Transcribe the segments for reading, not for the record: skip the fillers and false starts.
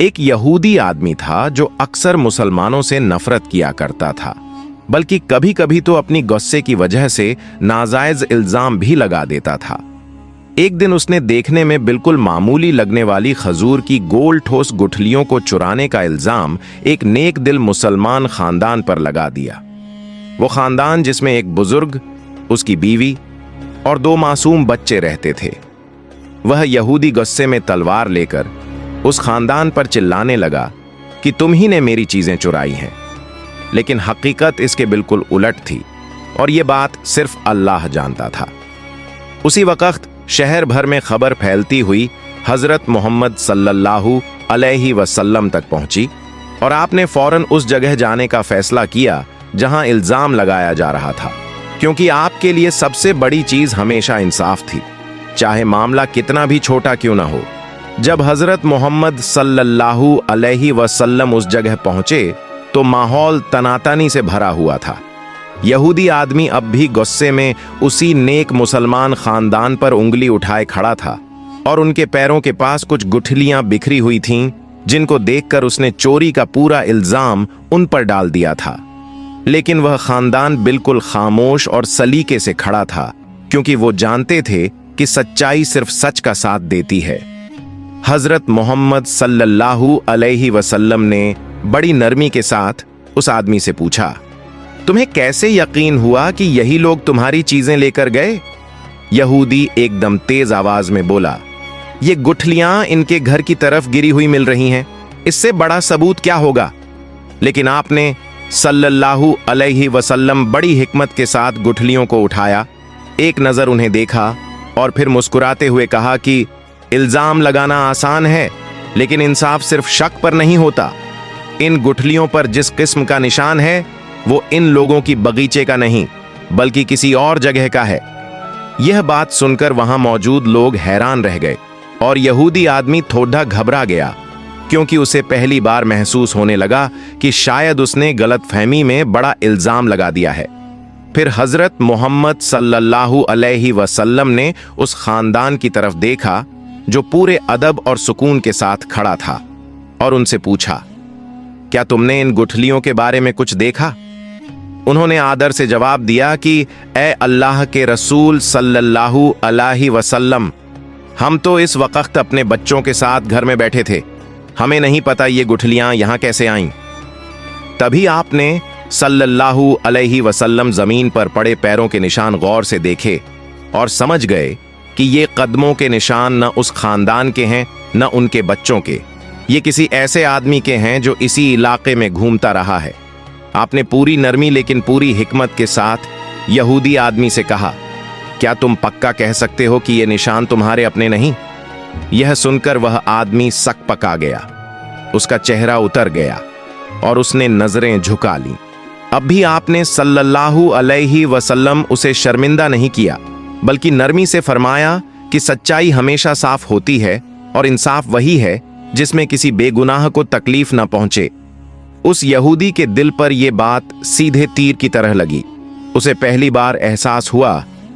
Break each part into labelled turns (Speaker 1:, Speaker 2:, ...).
Speaker 1: एक यहूदी आदमी था जो अक्सर मुसलमानों से नफरत किया करता था, बल्कि कभी कभी तो अपनी गुस्से की वजह से नाजायज इल्जाम भी लगा देता था। एक दिन उसने देखने में बिल्कुल मामूली लगने वाली खजूर की गोल ठोस गुठलियों को चुराने का इल्जाम एक नेक दिल मुसलमान खानदान पर लगा दिया। वो खानदान जिसमें एक बुजुर्ग, उसकी बीवी और 2 मासूम बच्चे रहते थे। वह यहूदी गुस्से में तलवार लेकर उस खानदान पर चिल्लाने लगा कि तुम ही ने मेरी चीजें चुराई हैं। लेकिन हकीकत इसके बिल्कुल उलट थी और ये बात सिर्फ अल्लाह जानता था। उसी वक्त शहर भर में खबर फैलती हुई हजरत मोहम्मद सल्लल्लाहु अलैहि वसल्लम तक पहुंची और आपने फौरन उस जगह जाने का फैसला किया जहां इल्जाम लगाया जा रहा था, क्योंकि आपके लिए सबसे बड़ी चीज हमेशा इंसाफ थी, चाहे मामला कितना भी छोटा क्यों ना हो। जब हजरत मोहम्मद सल्लल्लाहु अलैहि वसल्लम उस जगह पहुंचे तो माहौल तनातनी से भरा हुआ था। यहूदी आदमी अब भी गुस्से में उसी नेक मुसलमान खानदान पर उंगली उठाए खड़ा था और उनके पैरों के पास कुछ गुठलियां बिखरी हुई थीं, जिनको देखकर उसने चोरी का पूरा इल्जाम उन पर डाल दिया था। लेकिन वह खानदान बिल्कुल खामोश और सलीके से खड़ा था, क्योंकि वो जानते थे कि सच्चाई सिर्फ सच का साथ देती है। हजरत मोहम्मद सल्लल्लाहु अलैहि वसल्लम ने बड़ी नरमी के साथ उस आदमी से पूछा, तुम्हें कैसे यकीन हुआ कि यही लोग तुम्हारी चीजें लेकर गए? यहूदी एकदम तेज आवाज में बोला, ये गुठलियां इनके घर की तरफ गिरी हुई मिल रही हैं, इससे बड़ा सबूत क्या होगा? लेकिन आपने सल्लल्लाहु अलैहि वसल्लम बड़ी हिकमत के साथ गुठलियों को उठाया, एक नजर उन्हें देखा और फिर मुस्कुराते हुए कहा कि इल्जाम लगाना आसान है, लेकिन इंसाफ सिर्फ शक पर नहीं होता। इन गुठलियों पर जिस किस्म का निशान है वो इन लोगों की बगीचे का नहीं, बल्कि किसी और जगह का है। यह बात सुनकर वहां मौजूद लोग हैरान रह गए और यहूदी आदमी थोड़ा घबरा गया, क्योंकि उसे पहली बार महसूस होने लगा कि शायद उसने गलतफहमी में बड़ा इल्जाम लगा दिया है। फिर हजरत मोहम्मद सल्लल्लाहु अलैहि वसल्लम ने उस खानदान की तरफ देखा जो पूरे अदब और सुकून के साथ खड़ा था और उनसे पूछा, क्या तुमने इन गुठलियों के बारे में कुछ देखा? उन्होंने आदर से जवाब दिया कि ए अल्लाह के रसूल सल्लल्लाहु अलैहि वसल्लम, हम तो इस वक्त अपने बच्चों के साथ घर में बैठे थे, हमें नहीं पता ये गुठलियां यहां कैसे आईं। तभी आपने सल्लल्लाहु अलैहि वसल्लम जमीन पर पड़े पैरों के निशान गौर से देखे और समझ गए कि ये कदमों के निशान न उस खानदान के हैं न उनके बच्चों के, ये किसी ऐसे आदमी के हैं जो इसी इलाके में घूमता रहा है। आपने पूरी नरमी लेकिन पूरी हिकमत के साथ यहूदी आदमी से कहा, क्या तुम पक्का कह सकते हो कि ये निशान तुम्हारे अपने नहीं? यह सुनकर वह आदमी सकपका गया, उसका चेहरा उतर गया और उसने नजरें झुका ली। अब भी आपने सल्लल्लाहु अलैहि वसल्लम उसे शर्मिंदा नहीं किया, बल्कि नरमी से फरमाया कि सच्चाई हमेशा साफ होती है और इंसाफ वही है जिसमें किसी बेगुनाह को तकलीफ न पहुंचे। उस यहूदी के दिल पर यह बात सीधे तीर की तरह लगी। उसे पहली बार एहसास हुआ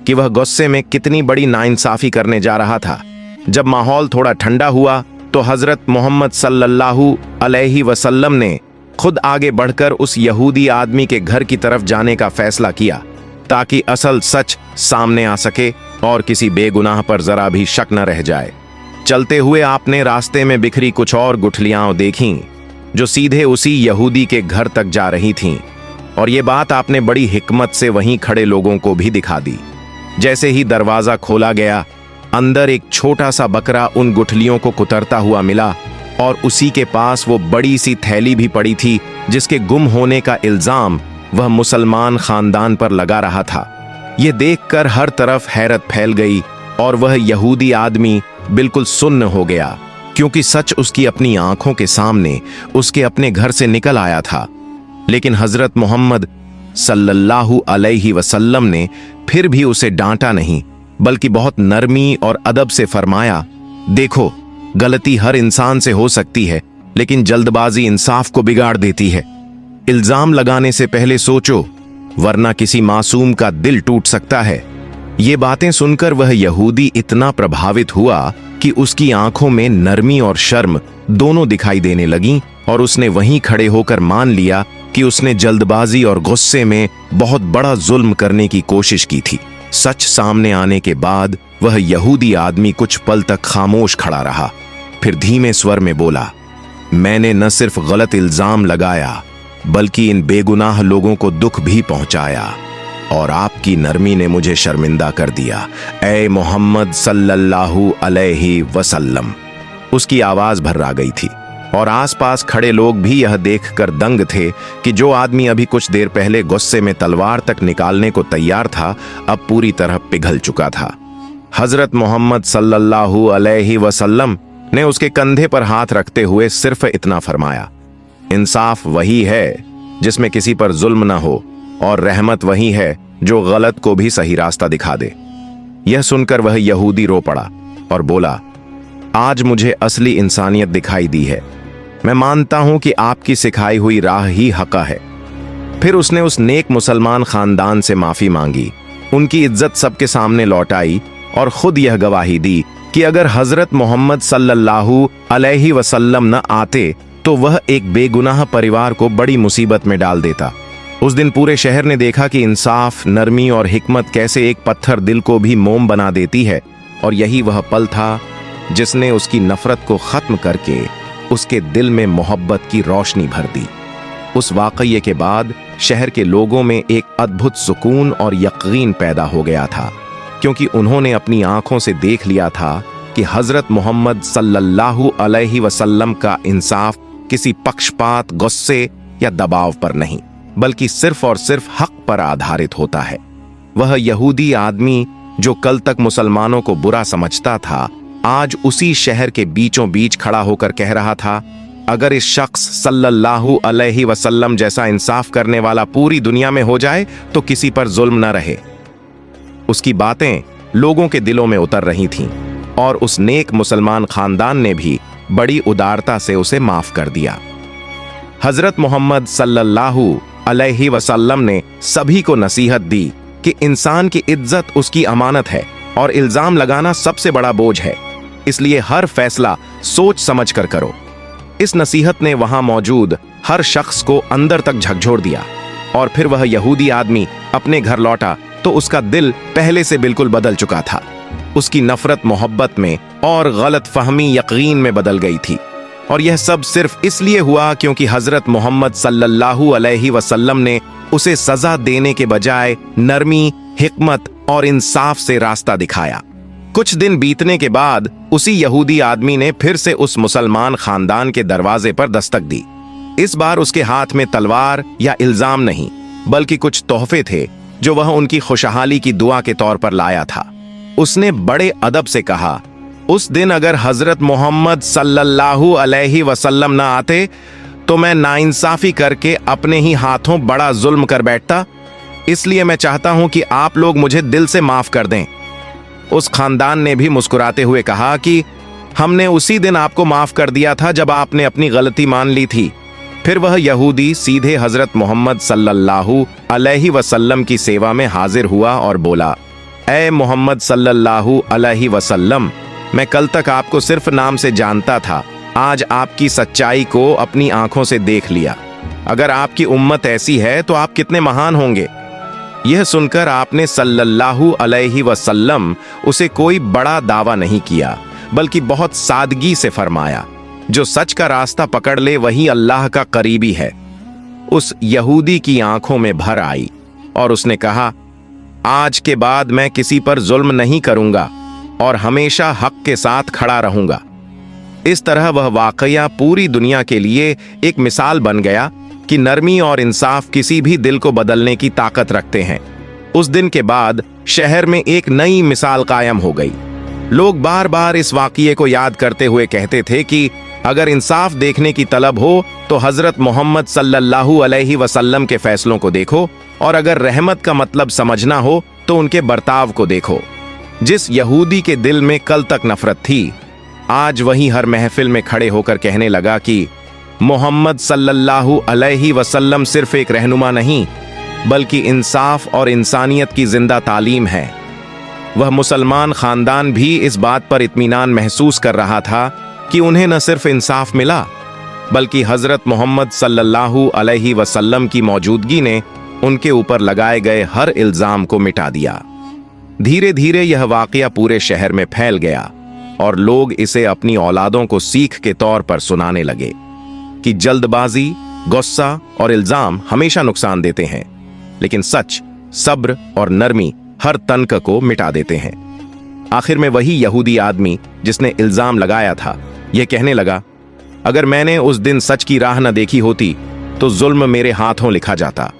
Speaker 1: कि वह गुस्से में कितनी बड़ी नाइंसाफी करने जा रहा था। जब माहौल थोड़ा ठंडा हुआ तो हजरत मोहम्मद सल्लल्लाहु अलैहि वसल्लम ने खुद आगे बढ़कर उस यहूदी आदमी के घर की तरफ जाने का फैसला किया, ताकि असल सच सामने आ सके और किसी बेगुनाह पर जरा भी शक न रह जाए। चलते हुए आपने रास्ते में बिखरी कुछ और गुठलियां देखीं जो सीधे उसी यहूदी के घर तक जा रही थीं, और ये बात आपने बड़ी हिकमत से वहीं खड़े लोगों को भी दिखा दी। जैसे ही दरवाजा खोला गया, अंदर एक छोटा सा बकरा उन गुठलियों को कुतरता हुआ मिला और उसी के पास वो बड़ी सी थैली भी पड़ी थी जिसके गुम होने का इल्जाम वह मुसलमान खानदान पर लगा रहा था। यह देखकर हर तरफ हैरत फैल गई और वह यहूदी आदमी बिल्कुल सुन्न हो गया, क्योंकि सच उसकी अपनी आंखों के सामने उसके अपने घर से निकल आया था। लेकिन हजरत मोहम्मद सल्लल्लाहु अलैहि वसल्लम ने फिर भी उसे डांटा नहीं, बल्कि बहुत नरमी और अदब से फरमाया, देखो, गलती हर इंसान से हो सकती है, लेकिन जल्दबाजी इंसाफ को बिगाड़ देती है। इल्जाम लगाने से पहले सोचो, वरना किसी मासूम का दिल टूट सकता है। ये बातें सुनकर वह यहूदी इतना प्रभावित हुआ कि उसकी आंखों में नरमी और शर्म दोनों दिखाई देने लगीं और उसने वहीं खड़े होकर मान लिया कि उसने जल्दबाजी और गुस्से में बहुत बड़ा जुल्म करने की कोशिश की थी। सच सामने आने के बाद वह यहूदी आदमी कुछ पल तक खामोश खड़ा रहा, फिर धीमे स्वर में बोला, मैंने न सिर्फ गलत इल्जाम लगाया बल्कि इन बेगुनाह लोगों को दुख भी पहुंचाया और आपकी नरमी ने मुझे शर्मिंदा कर दिया। ऐ मोहम्मद सल्लल्लाहु अलैहि वसल्लम। उसकी आवाज भर्रा गई थी और आसपास खड़े लोग भी यह देखकर दंग थे कि जो आदमी अभी कुछ देर पहले गुस्से में तलवार तक निकालने को तैयार था, अब पूरी तरह पिघल चुका था। हजरत मोहम्मद सल्लल्लाहु अलैहि वसल्लम ने उसके कंधे पर हाथ रखते हुए सिर्फ इतना फरमाया, इंसाफ वही है जिसमें किसी पर जुल्म न हो और रहमत वही है जो गलत को भी सही रास्ता दिखा दे। यह सुनकर वह यहूदी रो पड़ा और बोला, आज मुझे असली इंसानियत दिखाई दी है। मैं मानता हूं कि आपकी सिखाई हुई राह ही हक़ है। फिर उसने उस नेक मुसलमान खानदान से माफी मांगी, उनकी इज्जत सबके सामने लौटाई और खुद यह गवाही दी कि अगर हजरत मोहम्मद सल्लल्लाहु अलैहि वसल्लम न आते तो वह एक बेगुनाह परिवार को बड़ी मुसीबत में डाल देता। उस दिन पूरे शहर ने देखा कि इंसाफ, नरमी और हिकमत कैसे एक पत्थर दिल को भी मोम बना देती है, और यही वह पल था जिसने उसकी नफरत को खत्म करके उसके दिल में मोहब्बत की रोशनी भर दी। उस वाकये के बाद शहर के लोगों में एक अद्भुत सुकून और यकीन पैदा हो गया था, क्योंकि उन्होंने अपनी आंखों से देख लिया था कि हजरत मोहम्मद सल्लल्लाहु अलैहि वसल्लम का इंसाफ किसी पक्षपात, गुस्से या दबाव पर नहीं, बल्कि सिर्फ और सिर्फ हक पर आधारित होता है। वह यहूदी आदमी जो कल तक मुसलमानों को बुरा समझता था, आज उसी शहर के बीचों बीच खड़ा होकर कह रहा था, अगर इस शख्स सल्लल्लाहु अलैहि वसल्लम जैसा इंसाफ करने वाला पूरी दुनिया में हो जाए तो किसी पर जुल्म न रहे। उसकी बातें लोगों के दिलों में उतर रही थीं और उस नेक मुसलमान खानदान ने भी बड़ी उदारता से उसे माफ कर दिया। हजरत मोहम्मद सल्लल्लाहु अलैहि वसल्लम ने सभी को नसीहत दी कि इंसान की इज्जत उसकी अमानत है और इल्जाम लगाना सबसे बड़ा बोझ है, इसलिए हर फैसला सोच समझ कर करो। इस नसीहत ने वहां मौजूद हर शख्स को अंदर तक झकझोर दिया और फिर वह यहूदी आदमी अपने घर लौटा तो उसका दिल पहले से बिल्कुल बदल चुका था। उसकी नफरत मोहब्बत में और गलत फहमी यकीन में बदल गई थी, और यह सब सिर्फ इसलिए हुआ क्योंकि हजरत मोहम्मद सल्लल्लाहु अलैहि वसल्लम ने उसे सजा देने के बजाय नरमी, हिकमत और इंसाफ से रास्ता दिखाया। कुछ दिन बीतने के बाद उसी यहूदी आदमी ने फिर से उस मुसलमान खानदान के दरवाजे पर दस्तक दी। इस बार उसके हाथ में तलवार या इल्जाम नहीं, बल्कि कुछ तोहफे थे जो वह उनकी खुशहाली की दुआ के तौर पर लाया था। उसने बड़े अदब से कहा, उस दिन अगर हजरत मोहम्मद सल्लल्लाहु अलैहि वसल्लम न आते तो मैं नाइंसाफी करके अपने ही हाथों बड़ा जुल्म कर बैठता, इसलिए मैं चाहता हूं कि आप लोग मुझे दिल से माफ कर दें। उस खानदान ने भी मुस्कुराते हुए कहा कि हमने उसी दिन आपको माफ कर दिया था जब आपने अपनी गलती मान ली थी। फिर वह यहूदी सीधे हजरत मोहम्मद सल्लल्लाहु अलैहि वसल्लम की सेवा में हाजिर हुआ और बोला, ऐ मोहम्मद सल्लल्लाहु अलैहि वसल्लम, मैं कल तक आपको सिर्फ नाम से जानता था, आज आपकी सच्चाई को अपनी आंखों से देख लिया। अगर आपकी उम्मत ऐसी है तो आप कितने महान होंगे। यह सुनकर आपने सल्लल्लाहु अलैहि वसल्लम उसे कोई बड़ा दावा नहीं किया, बल्कि बहुत सादगी से फरमाया, जो सच का रास्ता पकड़ ले वही अल्लाह का करीबी है। उस यहूदी की आंखों में भर आई और उसने कहा, आज के बाद मैं किसी पर जुल्म नहीं करूंगा और हमेशा हक के साथ खड़ा रहूंगा। इस तरह वह वाकया पूरी दुनिया के लिए एक मिसाल बन गया कि नरमी और इंसाफ किसी भी दिल को बदलने की ताकत रखते हैं। उस दिन के बाद शहर में एक नई मिसाल कायम हो गई। लोग बार बार इस वाकये को याद करते हुए कहते थे कि अगर इंसाफ देखने की तलब हो तो हजरत मोहम्मद सल्लल्लाहु अलैहि वसल्लम के फैसलों को देखो, और अगर रहमत का मतलब समझना हो तो उनके बर्ताव को देखो। जिस यहूदी के दिल में कल तक नफरत थी, आज वही हर महफिल में खड़े होकर कहने लगा कि मोहम्मद सल्लल्लाहु अलैहि वसल्लम सिर्फ एक रहनुमा नहीं, बल्कि इंसाफ और इंसानियत की जिंदा तालीम है। वह मुसलमान खानदान भी इस बात पर इत्मीनान महसूस कर रहा था कि उन्हें न सिर्फ इंसाफ मिला बल्कि हजरत मोहम्मद सल्लल्लाहु अलैहि वसल्लम की मौजूदगी ने उनके ऊपर लगाए गए हर इल्जाम को मिटा दिया। धीरे धीरे यह वाकया पूरे शहर में फैल गया और लोग इसे अपनी औलादों को सीख के तौर पर सुनाने लगे कि जल्दबाजी, गुस्सा और इल्जाम हमेशा नुकसान देते हैं, लेकिन सच, सब्र और नरमी हर तंक को मिटा देते हैं। आखिर में वही यहूदी आदमी जिसने इल्जाम लगाया था, यह कहने लगा, अगर मैंने उस दिन सच की राह न देखी होती तो जुल्म मेरे हाथों लिखा जाता।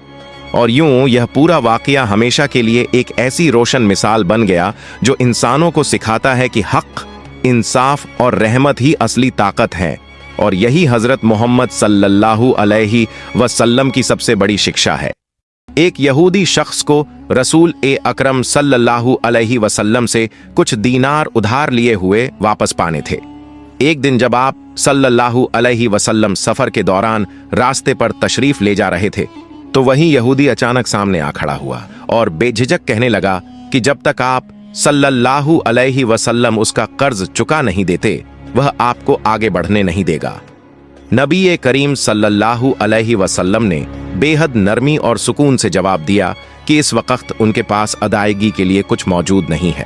Speaker 1: और यूं यह पूरा वाकया हमेशा के लिए एक ऐसी रोशन मिसाल बन गया जो इंसानों को सिखाता है कि हक, इंसाफ और रहमत ही असली ताकत है, और यही हजरत मोहम्मद सल्लल्लाहु अलैहि वसल्लम की सबसे बड़ी शिक्षा है। एक यहूदी शख्स को रसूल ए अकरम सल्लल्लाहु अलैहि वसल्लम से कुछ दीनार उधार लिए हुए वापस पाने थे। एक दिन जब आप सल्लल्लाहु अलैहि वसल्लम सफर के दौरान रास्ते पर तशरीफ ले जा रहे थे तो वही यहूदी अचानक सामने आ खड़ा हुआ और बेझिझक कहने लगा कि जब तक आप सल्लल्लाहु अलैहि वसल्लम उसका कर्ज चुका नहीं देते वह आपको आगे बढ़ने नहीं देगा। नबी करीम सल्लल्लाहु अलैहि वसल्लम ने बेहद नरमी और सुकून से जवाब दिया कि इस वक्त उनके पास अदायगी के लिए कुछ मौजूद नहीं है।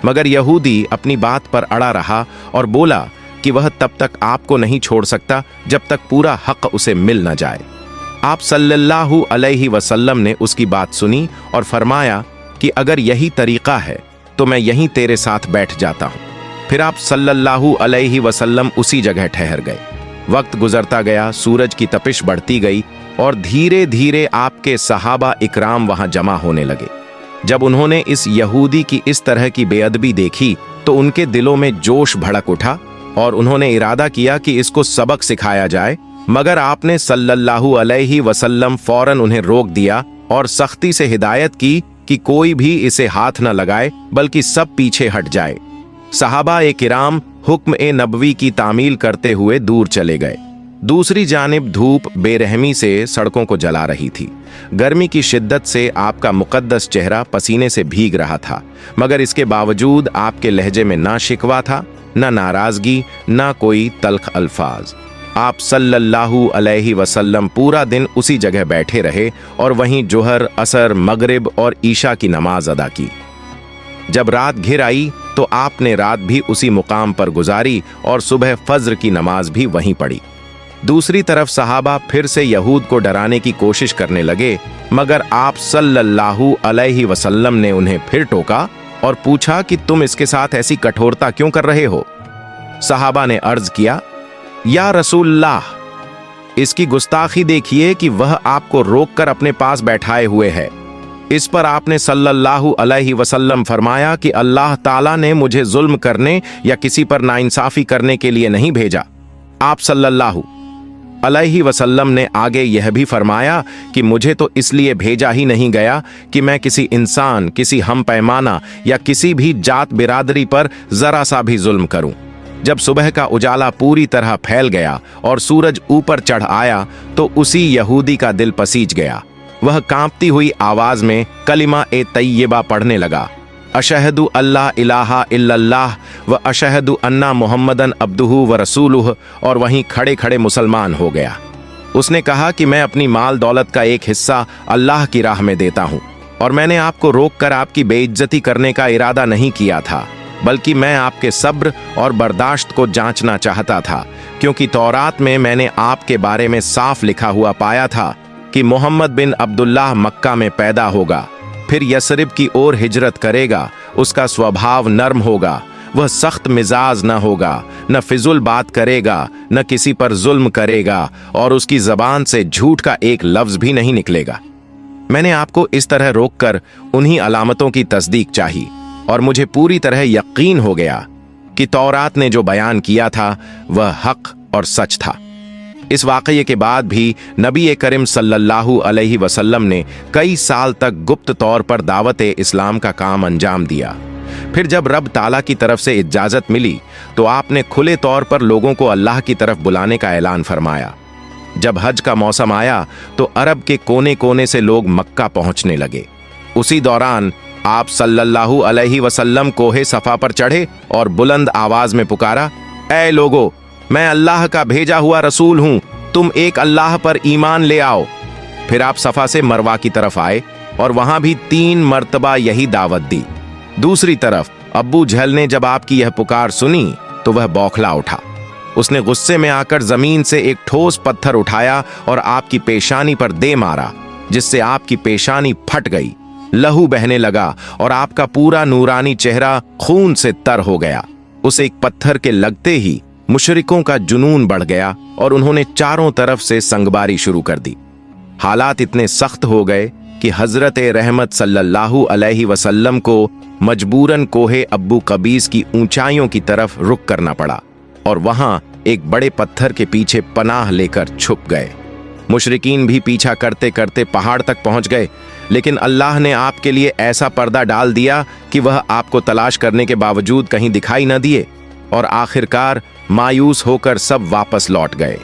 Speaker 1: मगर यहूदी अपनी बात पर अड़ा रहा और बोला कि वह तब तक आपको नहीं छोड़ सकता जब तक पूरा हक उसे मिल न जाए। आप सल्लल्लाहु अलैहि वसल्लम ने उसकी बात सुनी और फरमाया कि अगर यही तरीका है तो मैं यहीं तेरे साथ बैठ जाता हूं। फिर आप सल्लल्लाहु अलैहि वसल्लम उसी जगह ठहर गए। वक्त गुजरता गया, सूरज की तपिश बढ़ती गई और धीरे धीरे आपके सहाबा इकराम वहां जमा होने लगे। जब उन्होंने इस यहूदी की इस तरह की बेअदबी देखी तो उनके दिलों में जोश भड़क उठा और उन्होंने इरादा किया कि इसको सबक सिखाया जाए, मगर आपने सल्लल्लाहु अलैहि वसल्लम फौरन उन्हें रोक दिया और सख्ती से हिदायत की कि कोई भी इसे हाथ न लगाए बल्कि सब पीछे हट जाए। सहाबा ए किराम हुक्म ए नबवी की तामील करते हुए दूर चले गए। दूसरी जानिब धूप बेरहमी से सड़कों को जला रही थी। गर्मी की शिद्दत से आपका मुकद्दस चेहरा पसीने से भीग रहा था, मगर इसके बावजूद आपके लहजे में ना शिकवा था, ना नाराजगी, ना कोई तल्ख अल्फाज। आप सल्लल्लाहु अलैहि वसल्लम पूरा दिन उसी जगह बैठे रहे और वहीं जोहर, असर, मगरिब और ईशा की नमाज अदा की। जब रात घिर आई तो आपने रात भी उसी मुकाम पर गुजारी और सुबह फज्र की नमाज भी वहीं पढ़ी। दूसरी तरफ सहाबा फिर से यहूद को डराने की कोशिश करने लगे, मगर आप सल्लल्लाहु अलैहि वसल्लम ने उन्हें फिर टोका और पूछा कि तुम इसके साथ ऐसी कठोरता क्यों कर रहे हो। सहाबा ने अर्ज किया, या रसूलल्लाह, इसकी गुस्ताखी देखिए कि वह आपको रोककर अपने पास बैठाए हुए है। इस पर आपने सल्लल्लाहु अलैहि वसल्लम फरमाया कि अल्लाह ताला ने मुझे जुल्म करने या किसी पर नाइंसाफी करने के लिए नहीं भेजा। आप सल्लल्लाहु अलैहि वसल्लम ने आगे यह भी फरमाया कि मुझे तो इसलिए भेजा ही नहीं गया कि मैं किसी इंसान, किसी हम पैमाना या किसी भी जात बिरादरी पर जरा सा भी जुल्म करूं। जब सुबह का उजाला पूरी तरह फैल गया और सूरज ऊपर चढ़ आया तो उसी यहूदी का दिल पसीज गया। वह कांपती हुई आवाज में कलिमा ए तैयबा पढ़ने लगा, अशहदु अल्लाह इलाहा इल्लल्लाह व अशहदु अन्ना मुहम्मदन अब्दुहु व रसूलुहु, और वहीं खड़े खड़े मुसलमान हो गया। उसने कहा कि मैं अपनी माल दौलत का एक हिस्सा अल्लाह की राह में देता हूं और मैंने आपको रोककर आपकी बेइज्जती करने का इरादा नहीं किया था, बल्कि मैं आपके सब्र और बर्दाश्त को जांचना चाहता था, क्योंकि तौरात में मैंने आपके बारे में साफ लिखा हुआ पाया था कि मोहम्मद बिन अब्दुल्लाह मक्का में पैदा होगा, फिर यसरिब की ओर हिजरत करेगा, उसका स्वभाव नर्म होगा, वह सख्त मिजाज न होगा, न फिजुल बात करेगा, न किसी पर जुल्म करेगा और उसकी जबान से झूठ का एक लफ्ज भी नहीं निकलेगा। मैंने आपको इस तरह रोककर उन्हीं अलामतों की तस्दीक चाही और मुझे पूरी तरह यकीन हो गया कि तौरात ने जो बयान किया था वह हक और सच था। इस वाक़ये के बाद भी नबी करीम सल्लल्लाहु अलैहि वसल्लम ने कई साल तक गुप्त तौर पर दावत इस्लाम का काम अंजाम दिया। फिर जब रब ताला की तरफ से इजाज़त मिली तो आपने खुले तौर पर लोगों को अल्लाह की तरफ बुलाने का ऐलान फरमाया। जब हज का मौसम आया तो अरब के कोने कोने से लोग मक्का पहुंचने लगे। उसी दौरान आप सल्लल्लाहु अलैहि वसल्लम कोहे सफा पर चढ़े और बुलंद आवाज में पुकारा, ऐ लोगो, मैं अल्लाह का भेजा हुआ रसूल हूं, तुम एक अल्लाह पर ईमान ले आओ। फिर आप सफा से मरवा की तरफ आए और वहां भी 3 मर्तबा यही दावत दी। दूसरी तरफ अब्बू जहल ने जब आपकी यह पुकार सुनी तो वह बौखला उठा। उसने गुस्से में आकर जमीन से एक ठोस पत्थर उठाया और आपकी पेशानी पर दे मारा, जिससे आपकी पेशानी फट गई, लहू बहने लगा और आपका पूरा नूरानी चेहरा खून से तर हो गया। उस एक पत्थर के लगते ही मुशरिकों का जुनून बढ़ गया और उन्होंने चारों तरफ से संगबारी शुरू कर दी। हालात इतने सख्त हो गए कि हजरत रहमत सल्लल्लाहु अलैहि वसल्लम को मजबूरन कोहे अब्बू कबीस की ऊंचाइयों की तरफ रुख करना पड़ा और वहां एक बड़े पत्थर के पीछे पनाह लेकर छुप गए। मुशरिकीन भी पीछा करते करते पहाड़ तक पहुंच गए, लेकिन अल्लाह ने आपके लिए ऐसा पर्दा डाल दिया कि वह आपको तलाश करने के बावजूद कहीं दिखाई न दिए और आखिरकार मायूस होकर सब वापस लौट गए।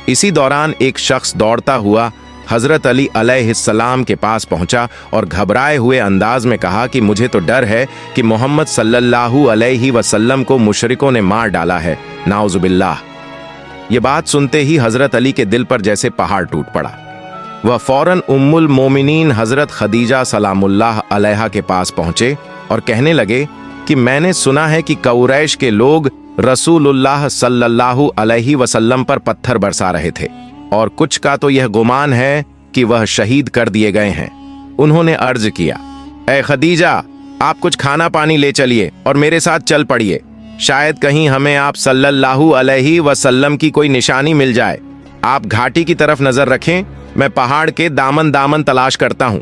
Speaker 1: इसी दौरान एक शख्स दौड़ता हुआ हजरत अली अलैहिस्सलाम के पास पहुंचा और घबराए हुए अंदाज में कहा कि मुझे तो डर है कि मोहम्मद सल्लल्लाहु अलैहि वसल्लम को मुशरिकों ने मार डाला है, नाउजुबिल्लाह। ये बात सुनते ही हजरत अली के दिल पर जैसे पहाड़ टूट पड़ा। वह फौरन उम्मुल मोमिनीन हजरत खदीजा सलामुल्लाह अलैहा के पास पहुंचे और कहने लगे कि मैंने सुना है कि कुरैश के लोग रसूलुल्लाह सल्लल्लाहु अलैहि वसल्लम पर पत्थर बरसा रहे थे और कुछ का तो यह गुमान है कि वह शहीद कर दिए गए हैं। उन्होंने अर्ज किया, ऐ खदीजा, आप कुछ खाना पानी ले चलिए और मेरे साथ चल पड़िए, शायद कहीं हमें आप सल्लल्लाहु अलैहि वसल्लम की कोई निशानी मिल जाए। आप घाटी की तरफ नजर रखें, मैं पहाड़ के दामन दामन तलाश करता हूं।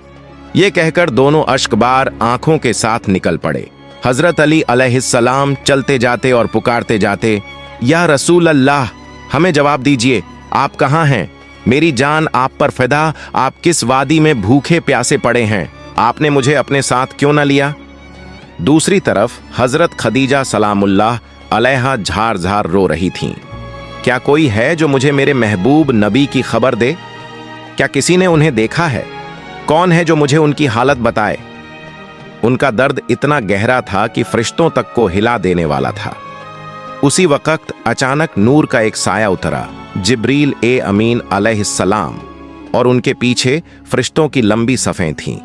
Speaker 1: ये कहकर दोनों अश्कबार आंखों के साथ निकल पड़े। हजरत अली अलैहिस्सलाम चलते जाते और पुकारते जाते, या रसूल अल्लाह, हमें जवाब दीजिए, आप कहाँ हैं? मेरी जान आप पर फिदा, आप किस वादी में भूखे प्यासे पड़े हैं? आपने मुझे अपने साथ क्यों न लिया? दूसरी तरफ हजरत खदीजा सलामुल्लाह अलैहा झार झार रो रही थीं। क्या कोई है जो मुझे मेरे महबूब नबी की खबर दे? क्या किसी ने उन्हें देखा है? कौन है जो मुझे उनकी हालत बताए? उनका दर्द इतना गहरा था कि फरिश्तों तक को हिला देने वाला था। उसी वक्त अचानक नूर का एक साया उतरा, जिब्रील ए अमीन अलैहिस्सलाम, और उनके पीछे फरिश्तों की लंबी सफ़ें थीं।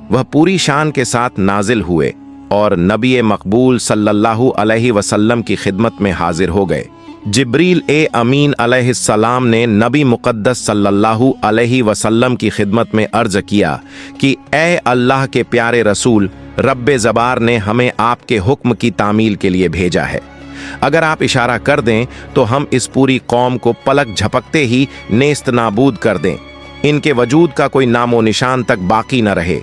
Speaker 1: वह पूरी शान के साथ नाजिल हुए और नबी मकबूल सल्लल्लाहु अलैहि वसल्लम की खिदमत में हाजिर हो गए। जिब्रील ए अमीन अलैहिस्सलाम ने नबी मुक़द्दस सल्लल्लाहु अलैहि वसल्लम की खिदमत में अर्ज किया कि ए अल्लाह के प्यारे रसूल, रब्बे ज़बार ने हमें आपके हुक्म की तामील के लिए भेजा है। अगर आप इशारा कर दें तो हम इस पूरी कौम को पलक झपकते ही नेस्त नाबूद कर दें, इनके वजूद का कोई नामो निशान तक बाकी न रहे।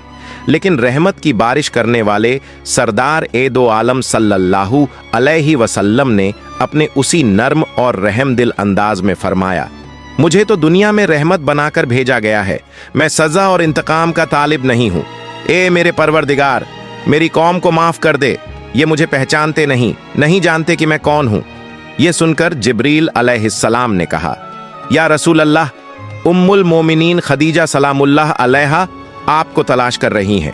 Speaker 1: लेकिन रहमत की बारिश करने वाले सरदार ए दो आलम सल्लल्लाहु अलैहि वसल्लम ने अपने उसी नर्म और रहम दिल अंदाज में फरमाया, मुझे तो दुनिया में रहमत बनाकर भेजा गया है, मैं सजा और इंतकाम का तालिब नहीं हूँ। ए मेरे परवरदिगार, मेरी कौम को माफ कर दे, ये मुझे पहचानते नहीं जानते कि मैं कौन हूँ। ये सुनकर जिब्रील अलैहिस्सलाम ने कहा, या रसूल अल्लाह, उम्मुल मोमिनीन खदीजा सलामुल्लाह अलैहा आपको तलाश कर रही हैं।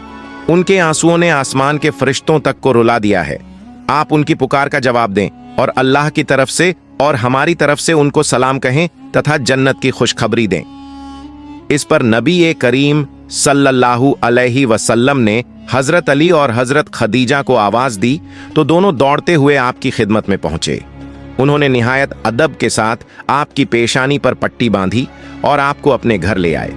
Speaker 1: उनके आंसुओं ने आसमान के फरिश्तों तक को रुला दिया है। आप उनकी पुकार का जवाब दें और अल्लाह की तरफ से और हमारी तरफ से उनको सलाम कहें तथा जन्नत की खुशखबरी दें। इस पर नबी ए करीम सल्लल्लाहु अलैहि वसल्लम ने हजरत अली और हजरत खदीजा को आवाज दी तो दोनों दौड़ते हुए आपकी खिदमत में पहुंचे। उन्होंने निहायत अदब के साथ आपकी पेशानी पर पट्टी बांधी और आपको अपने घर ले आए।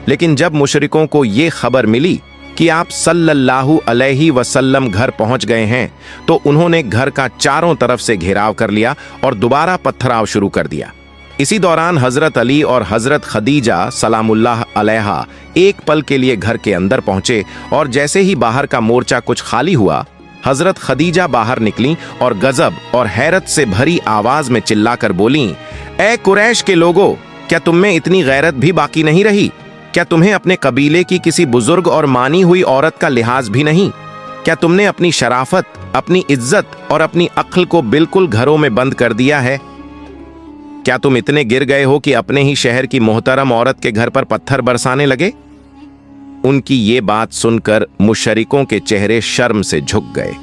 Speaker 1: लेकिन जब मुशरिकों को ये खबर मिली कि आप सल्लल्लाहु अलैहि वसल्लम घर पहुंच गए हैं तो उन्होंने घर का चारों तरफ से घेराव कर लिया और दोबारा पत्थराव शुरू कर दिया। इसी दौरान हजरत अली और हजरत खदीजा सलामुल्लाह अलैहा एक पल के लिए घर के अंदर पहुंचे और जैसे ही बाहर का मोर्चा कुछ खाली हुआ, हजरत खदीजा बाहर निकली और गजब और हैरत से भरी आवाज में चिल्लाकर बोली, ए कुरैश के लोगों, क्या तुम में इतनी गैरत भी बाकी नहीं रही? क्या तुम्हें अपने कबीले की किसी बुजुर्ग और मानी हुई औरत का लिहाज भी नहीं? क्या तुमने अपनी शराफत, अपनी इज्जत और अपनी अक्ल को बिल्कुल घरों में बंद कर दिया है? क्या तुम इतने गिर गए हो कि अपने ही शहर की मोहतरम औरत के घर पर पत्थर बरसाने लगे? उनकी ये बात सुनकर मुशरिकों के चेहरे शर्म से झुक गए।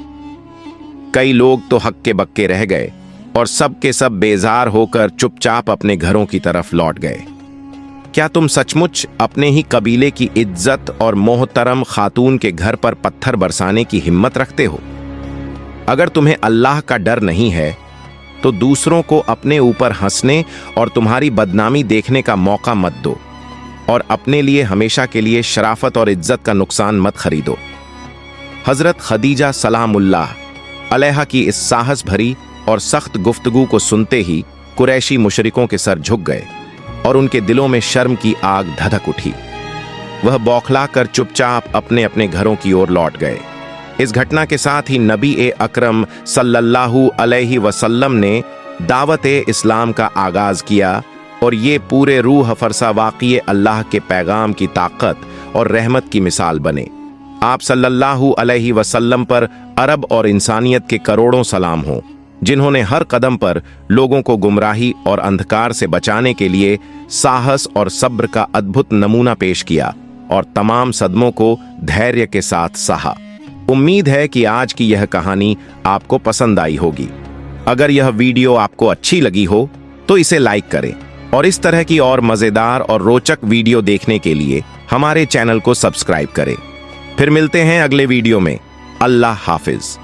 Speaker 1: कई लोग तो हक्के बक्के रह गए और सब के सब बेजार होकर चुपचाप अपने घरों की तरफ लौट गए। क्या तुम सचमुच अपने ही कबीले की इज्जत और मोहतरम खातून के घर पर पत्थर बरसाने की हिम्मत रखते हो? अगर तुम्हें अल्लाह का डर नहीं है तो दूसरों को अपने ऊपर हंसने और तुम्हारी बदनामी देखने का मौका मत दो और अपने लिए हमेशा के लिए शराफत और इज्जत का नुकसान मत खरीदो। हजरत खदीजा सलामुल्लाह अलैहा की इस साहस भरी और सख्त गुफ्तगू को सुनते ही कुरैशी मुशरिकों के सर झुक गए और उनके दिलों में शर्म की आग धधक उठी। वह बौखला कर चुपचाप अपने अपने घरों की ओर लौट गए। इस घटना के साथ ही नबी अकरम सल्लल्लाहु अलैहि वसल्लम ने दावत इस्लाम का आगाज किया और ये पूरे रूह फरसा वाक़ई अल्लाह के पैगाम की ताकत और रहमत की मिसाल बने। आप सल्लल्लाहु अलैहि वसल्लम पर अरब और इंसानियत के करोड़ों सलाम हों, जिन्होंने हर कदम पर लोगों को गुमराही और अंधकार से बचाने के लिए साहस और सब्र का अद्भुत नमूना पेश किया और तमाम सदमों को धैर्य के साथ सहा। उम्मीद है कि आज की यह कहानी आपको पसंद आई होगी। अगर यह वीडियो आपको अच्छी लगी हो तो इसे लाइक करें और इस तरह की और मजेदार और रोचक वीडियो देखने के लिए हमारे चैनल को सब्सक्राइब करें। फिर मिलते हैं अगले वीडियो में। अल्लाह हाफिज।